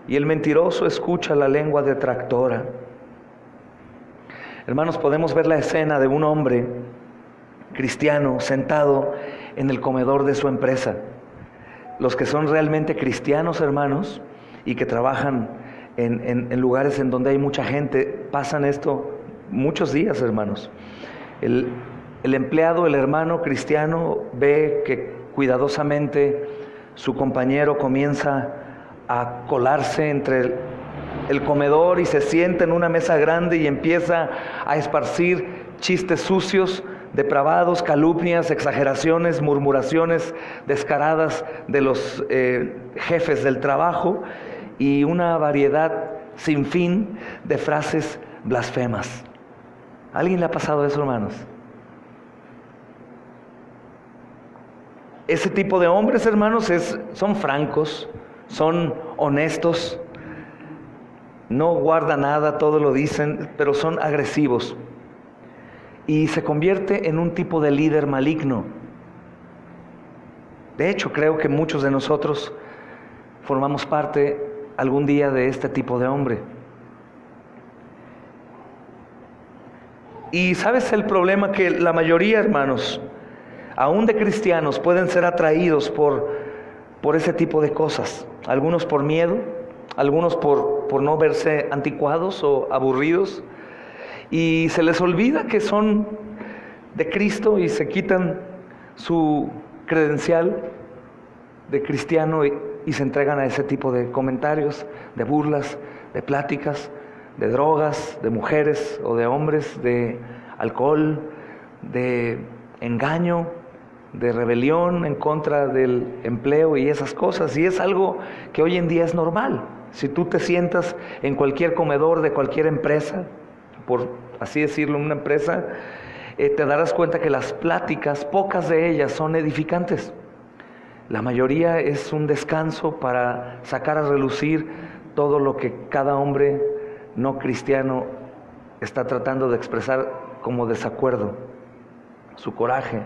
y el mentiroso escucha la lengua detractora. Hermanos, podemos ver la escena de un hombre cristiano sentado en el comedor de su empresa. Los que son realmente cristianos, hermanos, y que trabajan en lugares en donde hay mucha gente, pasan esto muchos días, hermanos. El empleado, el hermano cristiano, ve que cuidadosamente su compañero comienza a colarse entre el comedor y se sienta en una mesa grande y empieza a esparcir chistes sucios, depravados, calumnias, exageraciones, murmuraciones descaradas de los jefes del trabajo y una variedad sin fin de frases blasfemas. ¿A alguien le ha pasado eso, hermanos? Ese tipo de hombres, hermanos, son francos, son honestos, no guardan nada, todo lo dicen, pero son agresivos. Y se convierte en un tipo de líder maligno. De hecho, creo que muchos de nosotros formamos parte algún día de este tipo de hombre. Y ¿sabes el problema? Que la mayoría, hermanos, aún de cristianos, pueden ser atraídos por ese tipo de cosas. Algunos por miedo, algunos por no verse anticuados o aburridos. Y se les olvida que son de Cristo y se quitan su credencial de cristiano y se entregan a ese tipo de comentarios, de burlas, de pláticas, de drogas, de mujeres o de hombres, de alcohol, de engaño, de rebelión en contra del empleo y esas cosas. Y es algo que hoy en día es normal. Si tú te sientas en cualquier comedor de cualquier empresa, por así decirlo, una empresa, te darás cuenta que las pláticas, pocas de ellas son edificantes. La mayoría es un descanso para sacar a relucir todo lo que cada hombre no cristiano está tratando de expresar como desacuerdo, su coraje.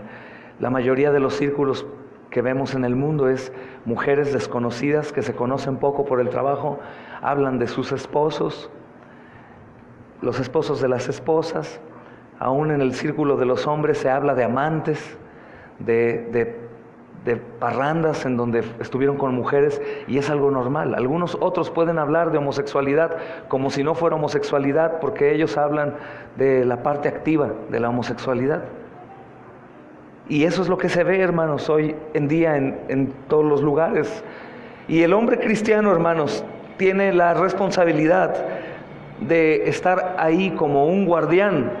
La mayoría de los círculos que vemos en el mundo es mujeres desconocidas que se conocen poco por el trabajo, hablan de sus esposos, los esposos de las esposas. Aún en el círculo de los hombres se habla de amantes, de parrandas en donde estuvieron con mujeres, y es algo normal. Algunos otros pueden hablar de homosexualidad como si no fuera homosexualidad, porque ellos hablan de la parte activa de la homosexualidad. Y eso es lo que se ve, hermanos, hoy en día en todos los lugares. Y el hombre cristiano, hermanos, tiene la responsabilidad de estar ahí como un guardián,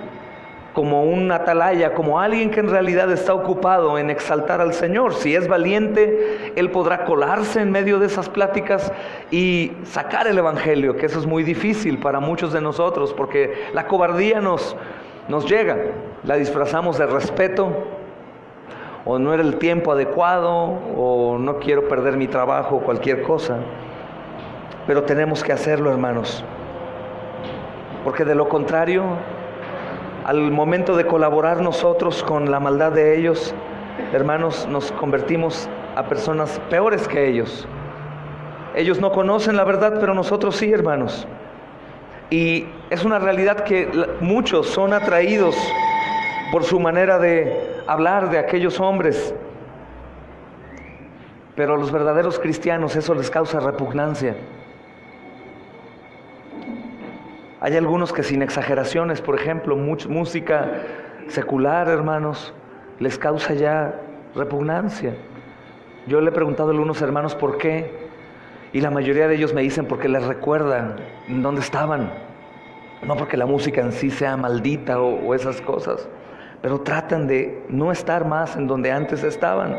como un atalaya, como alguien que en realidad está ocupado en exaltar al Señor. Si es valiente, él podrá colarse en medio de esas pláticas y sacar el evangelio, que eso es muy difícil para muchos de nosotros, porque la cobardía nos llega, la disfrazamos de respeto, o no era el tiempo adecuado, o no quiero perder mi trabajo, o cualquier cosa. Pero tenemos que hacerlo, hermanos, porque de lo contrario, al momento de colaborar nosotros con la maldad de ellos, hermanos, nos convertimos a personas peores que ellos. Ellos no conocen la verdad, pero nosotros sí, hermanos. Y es una realidad que muchos son atraídos por su manera de hablar de aquellos hombres. Pero a los verdaderos cristianos eso les causa repugnancia. Hay algunos que, sin exageraciones, por ejemplo, música secular, hermanos, les causa ya repugnancia. Yo le he preguntado a algunos hermanos por qué, y la mayoría de ellos me dicen porque les recuerdan dónde estaban. No porque la música en sí sea maldita o esas cosas, pero tratan de no estar más en donde antes estaban.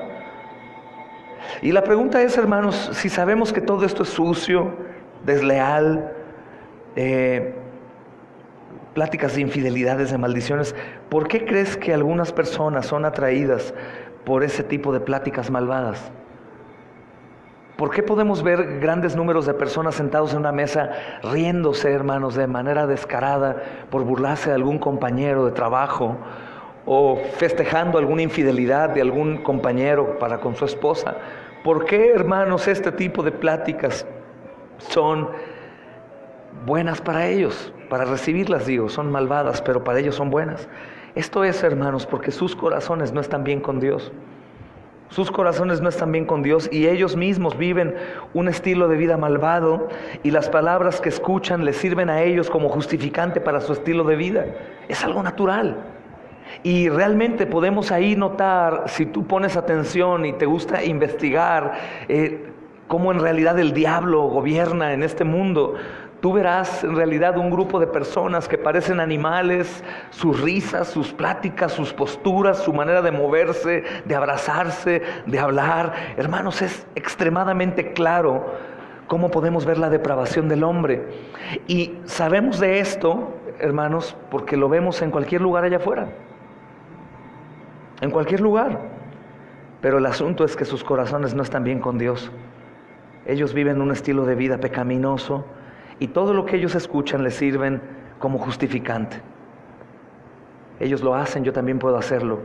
Y la pregunta es, hermanos, si sabemos que todo esto es sucio, desleal, pláticas de infidelidades, de maldiciones, ¿por qué crees que algunas personas son atraídas por ese tipo de pláticas malvadas? ¿Por qué podemos ver grandes números de personas sentados en una mesa riéndose, hermanos, de manera descarada por burlarse de algún compañero de trabajo, o festejando alguna infidelidad de algún compañero para con su esposa? ¿Por qué, hermanos, este tipo de pláticas son buenas para ellos, para recibirlas digo, son malvadas, pero para ellos son buenas. Esto es, hermanos, porque sus corazones no están bien con Dios. Sus corazones no están bien con Dios y ellos mismos viven un estilo de vida malvado y las palabras que escuchan les sirven a ellos como justificante para su estilo de vida. Es algo natural. Y realmente podemos ahí notar, si tú pones atención y te gusta investigar cómo en realidad el diablo gobierna en este mundo, tú verás en realidad un grupo de personas que parecen animales, sus risas, sus pláticas, sus posturas, su manera de moverse, de abrazarse, de hablar. Hermanos, es extremadamente claro cómo podemos ver la depravación del hombre. Y sabemos de esto, hermanos, porque lo vemos en cualquier lugar allá afuera. En cualquier lugar. Pero el asunto es que sus corazones no están bien con Dios. Ellos viven un estilo de vida pecaminoso y todo lo que ellos escuchan les sirven como justificante. Ellos lo hacen, yo también puedo hacerlo.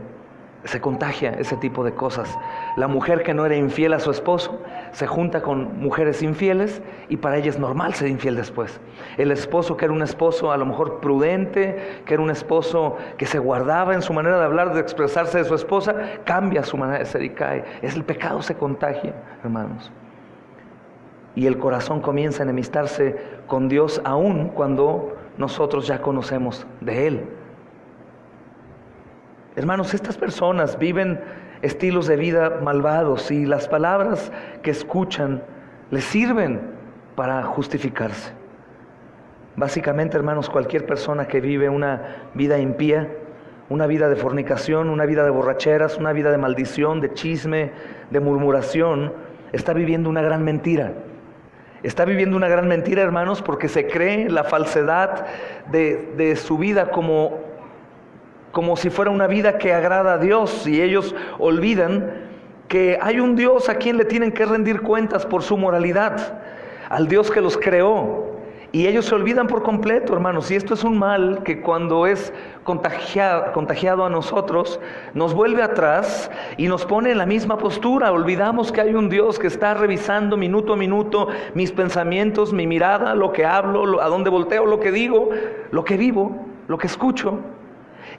Se contagia ese tipo de cosas. La mujer que no era infiel a su esposo se junta con mujeres infieles y para ella es normal ser infiel después. El esposo que era un esposo a lo mejor prudente, que era un esposo que se guardaba en su manera de hablar, de expresarse de su esposa, cambia su manera de ser y cae. El pecado se contagia, hermanos. Y el corazón comienza a enemistarse con Dios aún cuando nosotros ya conocemos de Él. Hermanos, estas personas viven estilos de vida malvados y las palabras que escuchan les sirven para justificarse. Básicamente, hermanos, cualquier persona que vive una vida impía, una vida de fornicación, una vida de borracheras, una vida de maldición, de chisme, de murmuración, está viviendo una gran mentira. Está viviendo una gran mentira, hermanos, porque se cree la falsedad de su vida como si fuera una vida que agrada a Dios, y ellos olvidan que hay un Dios a quien le tienen que rendir cuentas por su moralidad, al Dios que los creó, y ellos se olvidan por completo, hermanos, y esto es un mal que cuando es contagiado a nosotros, nos vuelve atrás y nos pone en la misma postura. Olvidamos que hay un Dios que está revisando minuto a minuto mis pensamientos, mi mirada, lo que hablo, a dónde volteo, lo que digo, lo que vivo, lo que escucho.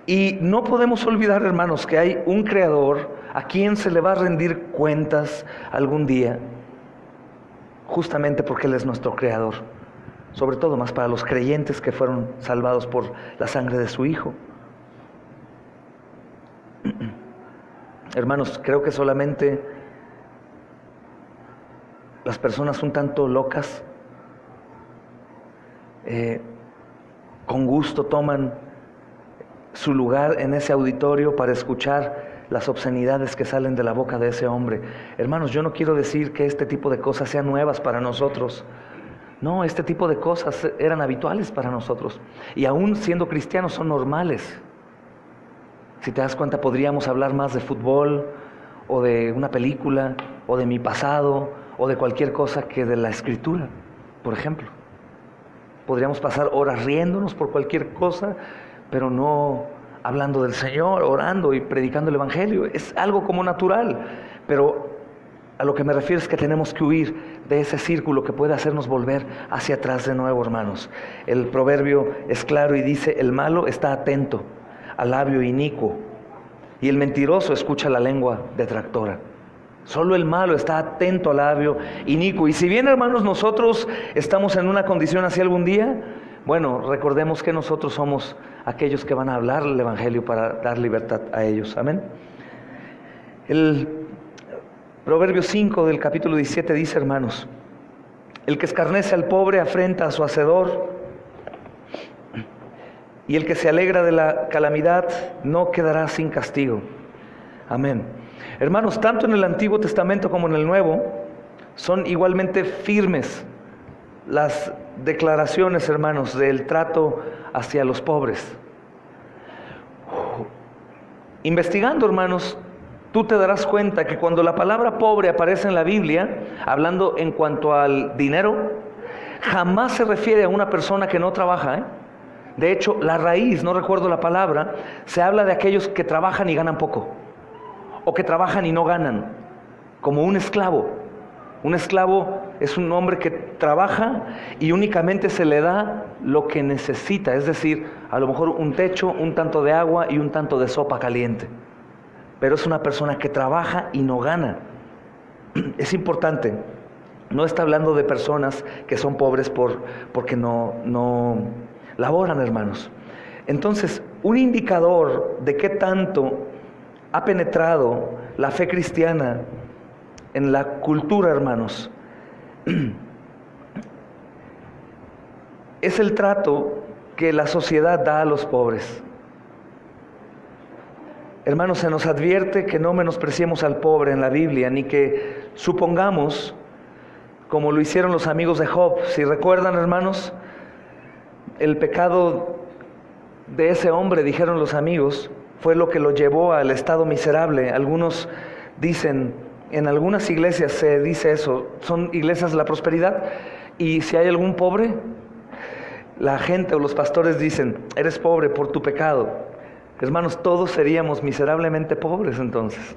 Y no podemos olvidar, hermanos, que hay un Creador a quien se le va a rendir cuentas algún día, justamente porque Él es nuestro Creador, sobre todo más para los creyentes que fueron salvados por la sangre de su Hijo. Hermanos, creo que solamente las personas un tanto locas, con gusto toman su lugar en ese auditorio para escuchar las obscenidades que salen de la boca de ese hombre. Hermanos, yo no quiero decir que este tipo de cosas sean nuevas para nosotros. No, este tipo de cosas eran habituales para nosotros. Y aún siendo cristianos son normales. Si te das cuenta, podríamos hablar más de fútbol, o de una película, o de mi pasado, o de cualquier cosa que de la Escritura, por ejemplo. Podríamos pasar horas riéndonos por cualquier cosa, pero no hablando del Señor, orando y predicando el Evangelio. Es algo como natural, pero a lo que me refiero es que tenemos que huir de ese círculo que puede hacernos volver hacia atrás de nuevo, hermanos. El proverbio es claro y dice: el malo está atento al labio inicuo y el mentiroso escucha la lengua detractora. Solo el malo está atento al labio inicuo. Y si bien, hermanos, nosotros estamos en una condición así algún día, bueno, recordemos que nosotros somos aquellos que van a hablar el Evangelio para dar libertad a ellos. Amén. El Proverbio 5 del capítulo 17 dice, hermanos: el que escarnece al pobre afrenta a su hacedor, y el que se alegra de la calamidad no quedará sin castigo. Amén. Hermanos, tanto en el Antiguo Testamento como en el Nuevo son igualmente firmes las declaraciones, hermanos, del trato hacia los pobres. Investigando, hermanos, tú te darás cuenta que cuando la palabra pobre aparece en la Biblia, hablando en cuanto al dinero, jamás se refiere a una persona que no trabaja, De hecho, la raíz, no recuerdo la palabra, se habla de aquellos que trabajan y ganan poco, o que trabajan y no ganan, como un esclavo. Un esclavo es un hombre que trabaja y únicamente se le da lo que necesita, es decir, a lo mejor un techo, un tanto de agua y un tanto de sopa caliente. Pero es una persona que trabaja y no gana. Es importante, no está hablando de personas que son pobres porque no laboran, hermanos. Entonces, un indicador de qué tanto ha penetrado la fe cristiana en la cultura, hermanos, es el trato que la sociedad da a los pobres. Hermanos, se nos advierte que no menospreciemos al pobre en la Biblia, ni que supongamos, como lo hicieron los amigos de Job. Si recuerdan, hermanos, el pecado de ese hombre, dijeron los amigos, fue lo que lo llevó al estado miserable. Algunos dicen, en algunas iglesias se dice eso, son iglesias de la prosperidad, y si hay algún pobre, la gente o los pastores dicen, eres pobre por tu pecado. Hermanos, todos seríamos miserablemente pobres entonces,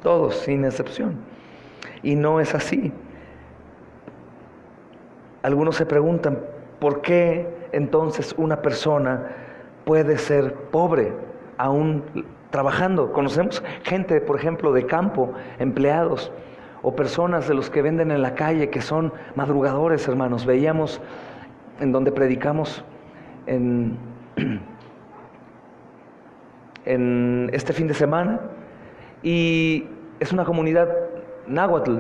todos, sin excepción. Y no es así. Algunos se preguntan, ¿por qué entonces una persona puede ser pobre aún trabajando? Conocemos gente, por ejemplo, de campo, empleados, o personas de los que venden en la calle que son madrugadores, hermanos. Veíamos en donde predicamos en este fin de semana, y es una comunidad náhuatl,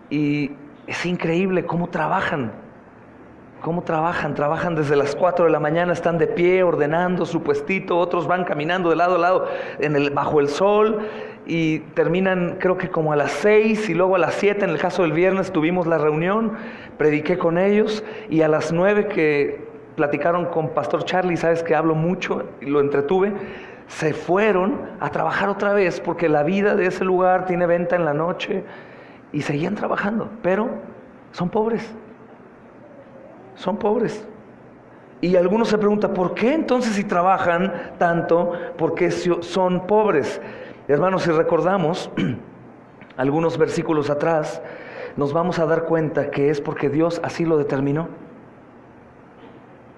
y es increíble cómo trabajan desde las 4 de la mañana, están de pie ordenando su puestito, otros van caminando de lado a lado bajo el sol, y terminan creo que como a las 6, y luego a las 7, en el caso del viernes tuvimos la reunión, prediqué con ellos, y a las 9 que platicaron con Pastor Charlie, sabes que hablo mucho y lo entretuve, se fueron a trabajar otra vez porque la vida de ese lugar tiene venta en la noche, y seguían trabajando, pero son pobres. Y algunos se preguntan, ¿por qué entonces si trabajan tanto, por qué son pobres? Hermanos, si recordamos algunos versículos atrás, nos vamos a dar cuenta que es porque Dios así lo determinó.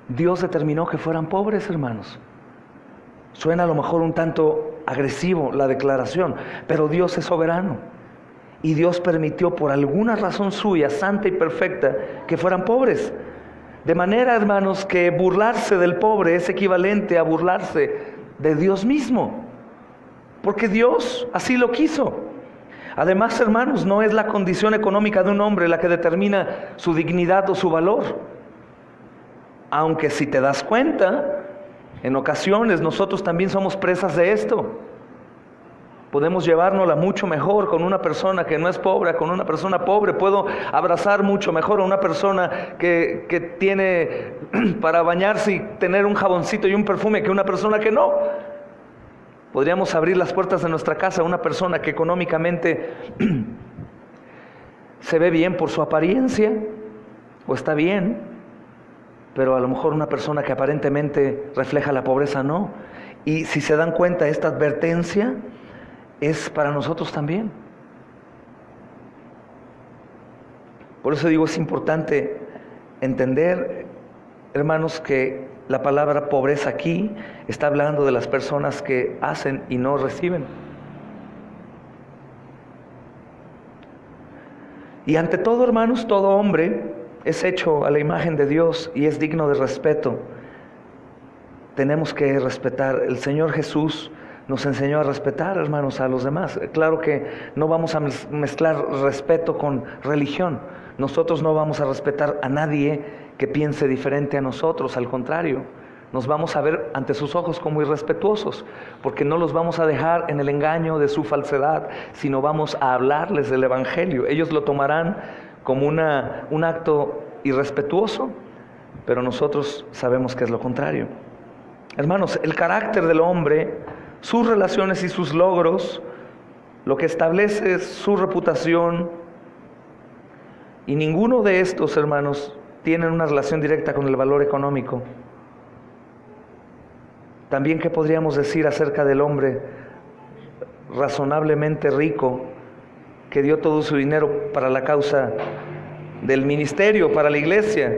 Dios determinó que fueran pobres, hermanos. Suena a lo mejor un tanto agresivo la declaración, pero Dios es soberano. Y Dios permitió por alguna razón suya, santa y perfecta, que fueran pobres. De manera, hermanos, que burlarse del pobre es equivalente a burlarse de Dios mismo. Porque Dios así lo quiso. Además, hermanos, no es la condición económica de un hombre la que determina su dignidad o su valor. Aunque si te das cuenta, en ocasiones nosotros también somos presas de esto. Podemos llevárnosla mucho mejor con una persona que no es pobre, con una persona pobre. Puedo abrazar mucho mejor a una persona que tiene para bañarse y tener un jaboncito y un perfume que una persona que no. Podríamos abrir las puertas de nuestra casa a una persona que económicamente se ve bien por su apariencia, o está bien, pero a lo mejor una persona que aparentemente refleja la pobreza no. Y si se dan cuenta, esta advertencia es para nosotros también. Por eso digo, es importante entender, hermanos, que la palabra pobreza aquí está hablando de las personas que hacen y no reciben. Y ante todo, hermanos, todo hombre es hecho a la imagen de Dios y es digno de respeto. Tenemos que respetar. El Señor Jesús nos enseñó a respetar, hermanos, a los demás. Claro que no vamos a mezclar respeto con religión. Nosotros no vamos a respetar a nadie que piense diferente a nosotros. Al contrario, nos vamos a ver ante sus ojos como irrespetuosos, porque no los vamos a dejar en el engaño de su falsedad, sino vamos a hablarles del Evangelio. Ellos lo tomarán como un acto irrespetuoso, pero nosotros sabemos que es lo contrario. Hermanos, el carácter del hombre, sus relaciones y sus logros, lo que establece su reputación, y ninguno de estos, hermanos, tienen una relación directa con el valor económico. También, ¿qué podríamos decir acerca del hombre razonablemente rico que dio todo su dinero para la causa del ministerio, para la iglesia,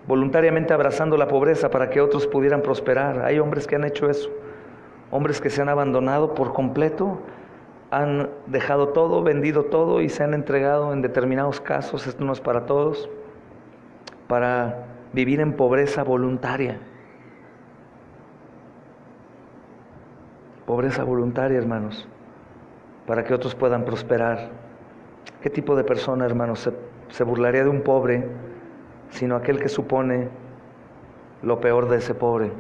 voluntariamente abrazando la pobreza para que otros pudieran prosperar. Hay hombres que han hecho eso, hombres que se han abandonado por completo, han dejado todo, vendido todo y se han entregado en determinados casos, esto no es para todos, para vivir en pobreza voluntaria. Pobreza voluntaria, hermanos, para que otros puedan prosperar. ¿Qué tipo de persona, hermanos, se burlaría de un pobre, sino aquel que supone lo peor de ese pobre?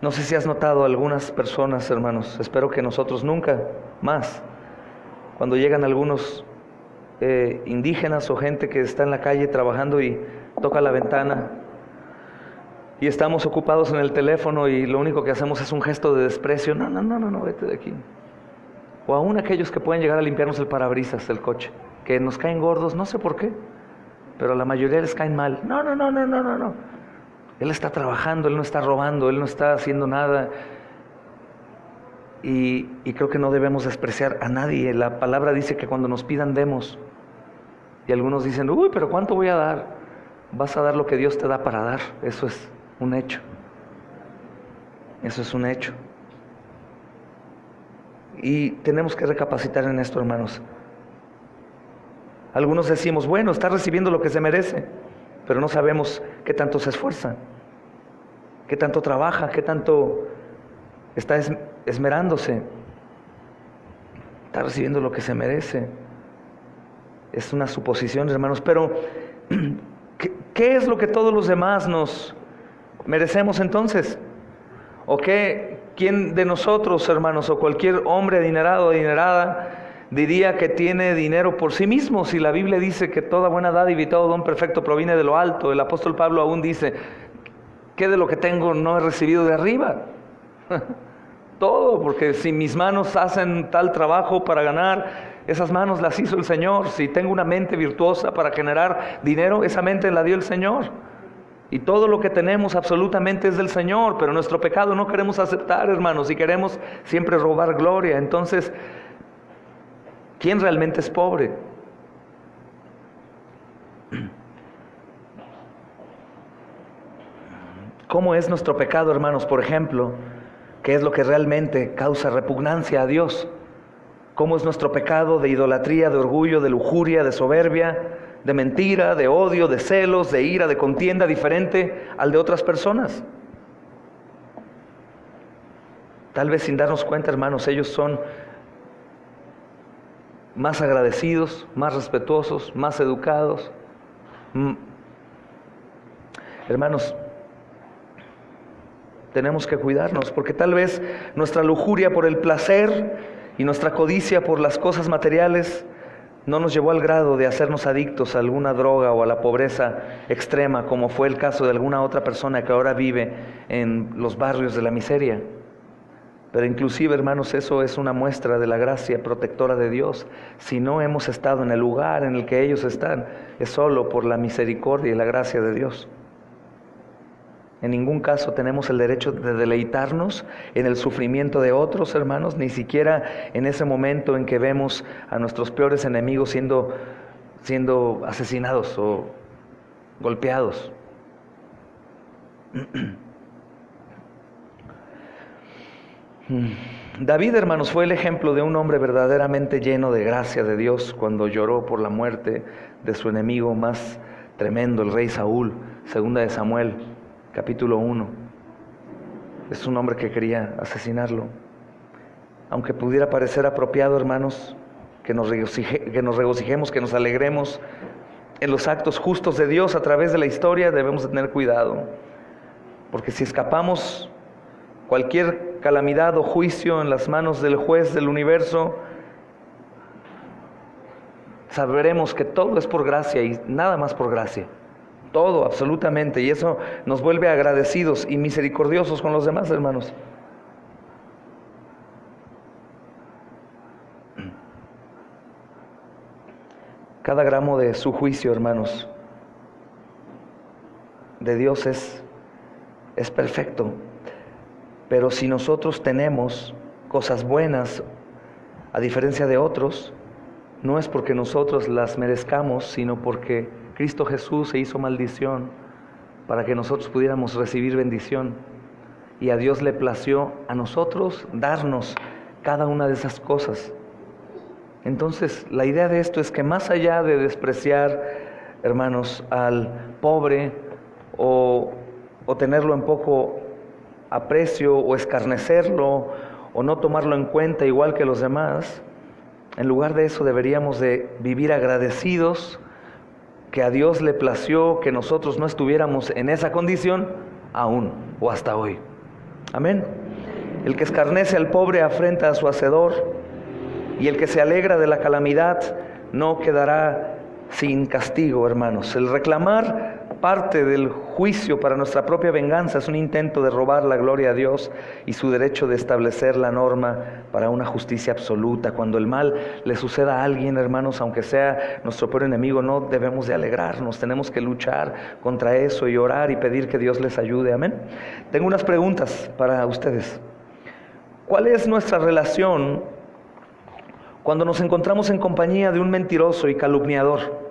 No sé si has notado algunas personas, hermanos, espero que nosotros nunca más, cuando llegan algunos indígenas o gente que está en la calle trabajando y toca la ventana y estamos ocupados en el teléfono y lo único que hacemos es un gesto de desprecio, no, vete de aquí. O aún aquellos que pueden llegar a limpiarnos el parabrisas del coche, que nos caen gordos, no sé por qué, pero a la mayoría les caen mal. No. Él está trabajando, Él no está robando, Él no está haciendo nada. Y creo que no debemos despreciar a nadie. La palabra dice que cuando nos pidan, demos. Y algunos dicen, uy, pero ¿cuánto voy a dar? Vas a dar lo que Dios te da para dar. Eso es un hecho. Eso es un hecho. Y tenemos que recapacitar en esto, hermanos. Algunos decimos, bueno, está recibiendo lo que se merece, pero no sabemos qué tanto se esfuerza, qué tanto trabaja, qué tanto está esmerándose. Está recibiendo lo que se merece. Es una suposición, hermanos, pero ¿qué es lo que todos los demás nos merecemos entonces? ¿O quién de nosotros, hermanos, o cualquier hombre adinerado o adinerada diría que tiene dinero por sí mismo? Si la Biblia dice que toda buena dádiva y todo don perfecto proviene de lo alto. El apóstol Pablo aún dice, ¿qué de lo que tengo no he recibido de arriba? Todo, porque si mis manos hacen tal trabajo para ganar, esas manos las hizo el Señor. Si tengo una mente virtuosa para generar dinero, esa mente la dio el Señor. Y todo lo que tenemos absolutamente es del Señor, pero nuestro pecado no queremos aceptar, hermanos, y queremos siempre robar gloria. Entonces, ¿quién realmente es pobre? ¿Cómo es nuestro pecado, hermanos? Por ejemplo, ¿qué es lo que realmente causa repugnancia a Dios? ¿Cómo es nuestro pecado de idolatría, de orgullo, de lujuria, de soberbia, de mentira, de odio, de celos, de ira, de contienda, diferente al de otras personas? Tal vez sin darnos cuenta, hermanos, ellos son más agradecidos, más respetuosos, más educados. Hermanos, tenemos que cuidarnos, porque tal vez nuestra lujuria por el placer y nuestra codicia por las cosas materiales no nos llevó al grado de hacernos adictos a alguna droga o a la pobreza extrema, como fue el caso de alguna otra persona que ahora vive en los barrios de la miseria. Pero inclusive, hermanos, eso es una muestra de la gracia protectora de Dios. Si no hemos estado en el lugar en el que ellos están, es solo por la misericordia y la gracia de Dios. En ningún caso tenemos el derecho de deleitarnos en el sufrimiento de otros, hermanos, ni siquiera en ese momento en que vemos a nuestros peores enemigos siendo asesinados o golpeados. David, hermanos, fue el ejemplo de un hombre verdaderamente lleno de gracia de Dios cuando lloró por la muerte de su enemigo más tremendo, el rey Saúl. Segunda de Samuel, capítulo 1. Es un hombre que quería asesinarlo. Aunque pudiera parecer apropiado, hermanos, que nos regocijemos, que nos alegremos en los actos justos de Dios a través de la historia, debemos de tener cuidado. Porque si escapamos cualquier calamidad o juicio en las manos del juez del universo, sabremos que todo es por gracia y nada más por gracia. Todo, absolutamente. Y eso nos vuelve agradecidos y misericordiosos con los demás, hermanos. Cada gramo de su juicio, hermanos, de Dios es perfecto. Pero si nosotros tenemos cosas buenas, a diferencia de otros, no es porque nosotros las merezcamos, sino porque Cristo Jesús se hizo maldición para que nosotros pudiéramos recibir bendición. Y a Dios le plació a nosotros darnos cada una de esas cosas. Entonces, la idea de esto es que más allá de despreciar, hermanos, al pobre o tenerlo en poco aprecio o escarnecerlo o no tomarlo en cuenta igual que los demás, en lugar de eso deberíamos de vivir agradecidos que a Dios le plació que nosotros no estuviéramos en esa condición aún o hasta hoy. Amén. El que escarnece al pobre afrenta a su hacedor, y el que se alegra de la calamidad no quedará sin castigo, hermanos. El reclamar parte del juicio para nuestra propia venganza es un intento de robar la gloria a Dios y su derecho de establecer la norma para una justicia absoluta. Cuando el mal le suceda a alguien, hermanos, aunque sea nuestro peor enemigo, no debemos de alegrarnos, tenemos que luchar contra eso y orar y pedir que Dios les ayude. Amén. Tengo unas preguntas para ustedes. ¿Cuál es nuestra relación cuando nos encontramos en compañía de un mentiroso y calumniador?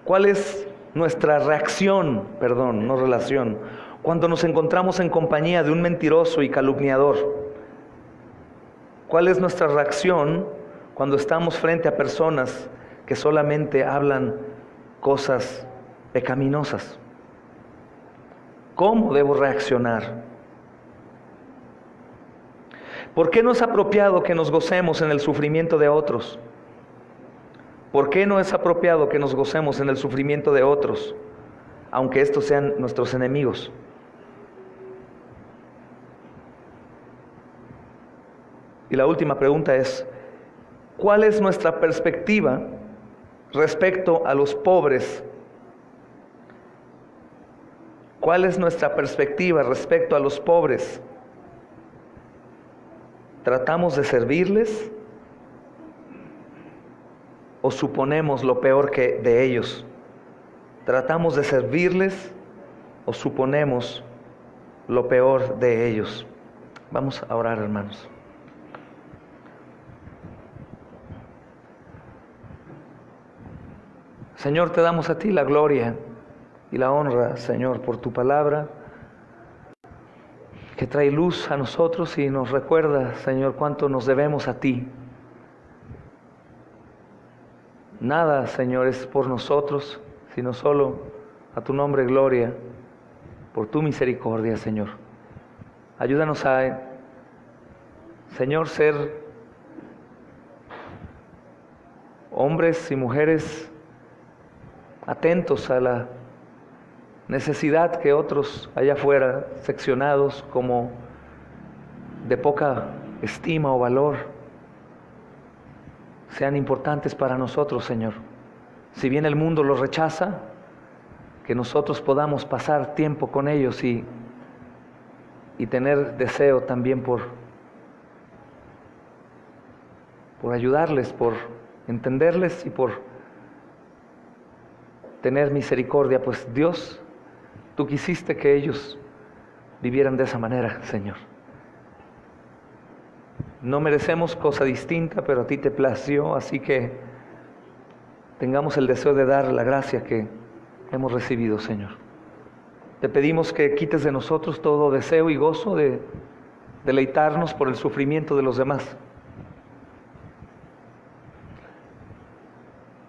¿Cuál es nuestra reacción, no relación, cuando nos encontramos en compañía de un mentiroso y calumniador? ¿Cuál es nuestra reacción cuando estamos frente a personas que solamente hablan cosas pecaminosas? ¿Cómo debo reaccionar? ¿Por qué no es apropiado que nos gocemos en el sufrimiento de otros? ¿Por qué no es apropiado que nos gocemos en el sufrimiento de otros, aunque estos sean nuestros enemigos? Y la última pregunta es, ¿cuál es nuestra perspectiva respecto a los pobres? ¿Cuál es nuestra perspectiva respecto a los pobres? ¿Tratamos de servirles o suponemos lo peor que de ellos? ¿Tratamos de servirles o suponemos lo peor de ellos? Vamos a orar, hermanos. Señor, te damos a ti la gloria y la honra, Señor, por tu palabra, que trae luz a nosotros y nos recuerda, Señor, cuánto nos debemos a ti. Nada, Señor, es por nosotros, sino solo a tu nombre gloria, por tu misericordia, Señor. Ayúdanos a, Señor, ser hombres y mujeres atentos a la necesidad que otros allá afuera, seccionados como de poca estima o valor, sean importantes para nosotros, Señor. Si bien el mundo los rechaza, que nosotros podamos pasar tiempo con ellos y tener deseo también por ayudarles, por entenderles y por tener misericordia, pues Dios, tú quisiste que ellos vivieran de esa manera, Señor. No merecemos cosa distinta, pero a ti te plació, así que tengamos el deseo de dar la gracia que hemos recibido, Señor. Te pedimos que quites de nosotros todo deseo y gozo de deleitarnos por el sufrimiento de los demás.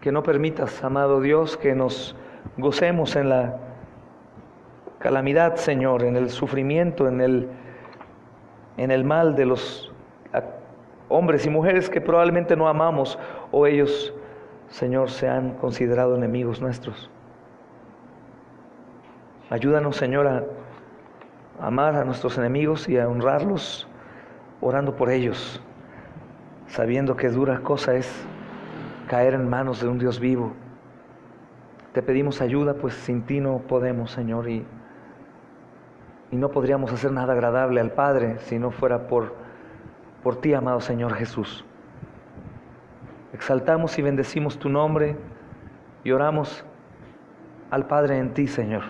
Que no permitas, amado Dios, que nos gocemos en la calamidad, Señor, en el sufrimiento, en el mal de los hombres y mujeres que probablemente no amamos, o ellos, Señor, se han considerado enemigos nuestros. Ayúdanos, Señor, a amar a nuestros enemigos y a honrarlos, orando por ellos, sabiendo que dura cosa es caer en manos de un Dios vivo. Te pedimos ayuda, pues sin ti no podemos, Señor, y no podríamos hacer nada agradable al Padre si no fuera por ti, amado Señor Jesús. Exaltamos y bendecimos tu nombre y oramos al Padre en ti, Señor.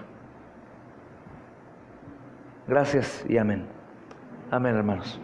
Gracias y amén. Amén, hermanos.